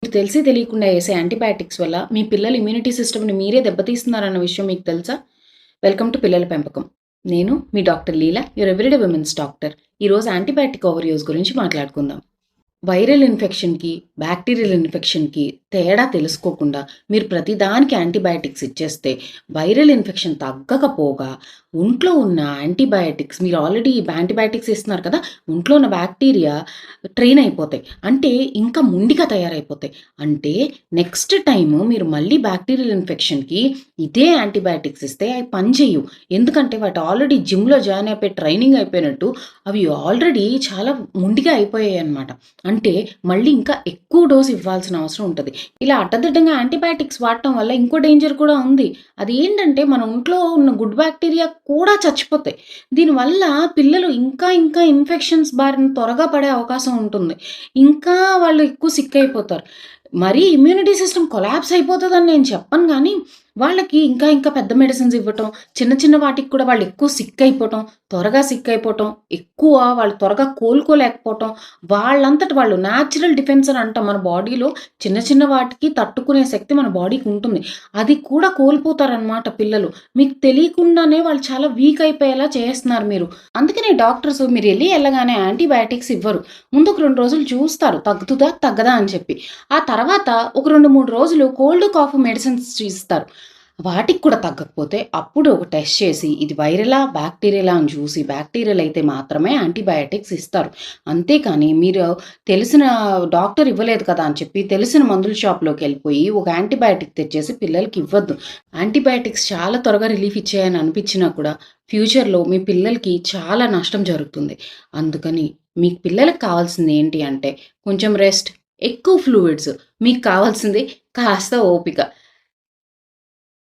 మీరు తెలిసి తెలియకుండా వేసే యాంటీబయాటిక్స్ వల్ల మీ పిల్లల ఇమ్యూనిటీ సిస్టమ్‌ని మీరే దెబ్బతీస్తున్నారన్న విషయం మీకు తెలుసా? వెల్కమ్ టు పిల్లల పెంపకం. నేను మీ doctor Leela, your everyday women's doctor. ఈరోజు యాంటీబయాటిక్ ఓవర్ యూజ్ గురించి మాట్లాడుకుందాం. వైరల్ ఇన్ఫెక్షన్‌కి, బ్యాక్టీరియల్ ఇన్ఫెక్షన్‌కి తేడా తెలుసుకోకుండా మీరు ప్రతిదానికి యాంటీబయాటిక్స్ ఇచ్చేస్తే వైరల్ ఇన్ఫెక్షన్ తగ్గకపోగా ఒంట్లో ఉన్న యాంటీబయాటిక్స్ మీరు ఆల్రెడీ యాంటీబయాటిక్స్ ఇస్తున్నారు కదా! ఒంట్లో ఉన్న బ్యాక్టీరియా ట్రైన్ అయిపోతాయి. అంటే ఇంకా మొండిగా తయారైపోతాయి. అంటే నెక్స్ట్ టైము మీరు మళ్ళీ బ్యాక్టీరియల్ ఇన్ఫెక్షన్‌కి ఇదే యాంటీబయాటిక్స్ ఇస్తే అవి పనిచేయవు. ఎందుకంటే వాటి ఆల్రెడీ జిమ్‌లో జాయిన్ అయిపోయి ట్రైనింగ్ అయిపోయినట్టు అవి ఆల్రెడీ చాలా మొండిగా అయిపోయాయన్నమాట. అంటే మళ్ళీ ఇంకా ఎక్కువ డోస్ ఇవ్వాల్సిన అవసరం ఉంటది. ఇలా అడ్డదిడ్డంగా యాంటీబయాటిక్స్ వాడటం వల్ల ఇంకో డేంజర్ కూడా ఉంది. అదేంటంటే మన ఒంట్లో ఉన్న గుడ్ బ్యాక్టీరియా కూడా చచ్చిపోతాయి. దీనివల్ల పిల్లలు ఇంకా ఇన్ఫెక్షన్స్ బారిన త్వరగా పడే అవకాశం ఉంటుంది. ఇంకా వాళ్ళు ఎక్కువ సిక్ అయిపోతారు. మరీ ఇమ్యూనిటీ సిస్టమ్ కొలాప్స్ అయిపోతదని నేను చెప్పను గానీ, వాళ్ళకి ఇంకా పెద్ద మెడిసిన్స్ ఇవ్వటం, చిన్న వాటికి కూడా వాళ్ళు ఎక్కువ సిక్ అయిపోవటం, త్వరగా సిక్ అయిపోవటం, ఎక్కువ వాళ్ళు త్వరగా కోలుకోలేకపోవటం, వాళ్ళంతట వాళ్ళు న్యాచురల్ డిఫెన్స్ అని అంటాం. మన బాడీలో చిన్న వాటికి తట్టుకునే శక్తి మన బాడీకి ఉంటుంది. అది కూడా కోల్పోతారనమాట పిల్లలు. మీకు తెలియకుండానే వాళ్ళు చాలా వీక్ అయిపోయేలా చేస్తున్నారు మీరు. అందుకనే డాక్టర్స్ మీరు ఎళ్ళగానే యాంటీబయాటిక్స్ ఇవ్వరు. ముందు ఒక 2 రోజులు చూస్తారు తగ్గుతదా? తగ్గదా? అని చెప్పి. ఆ తర్వాత ఒక 2, 3 రోజులు కోల్డ్, కాఫ్ మెడిసిన్స్ ఇస్తారు. వాటికి కూడా తగ్గకపోతే అప్పుడు ఒక టెస్ట్ చేసి ఇది వైరలా? బ్యాక్టీరియలా? అని చూసి బ్యాక్టీరియల్ అయితే మాత్రమే యాంటీబయాటిక్స్ ఇస్తారు. అంతేకాని మీరు తెలిసిన డాక్టర్ ఇవ్వలేదు కదా అని చెప్పి తెలిసిన మందుల షాప్‌లోకెళ్ళిపోయి ఒక యాంటీబయాటిక్ తెచ్చేసి పిల్లలకి ఇవ్వద్దు. యాంటీబయాటిక్స్ చాలా త్వరగా రిలీఫ్ ఇచ్చాయని అనిపించినా కూడా ఫ్యూచర్‌లో మీ పిల్లలకి చాలా నష్టం జరుగుతుంది. అందుకని మీ పిల్లలకి కావాల్సింది ఏంటి అంటే కొంచెం రెస్ట్, ఎక్కువ ఫ్లూయిడ్స్. మీకు కావాల్సింది కాస్త ఓపిక.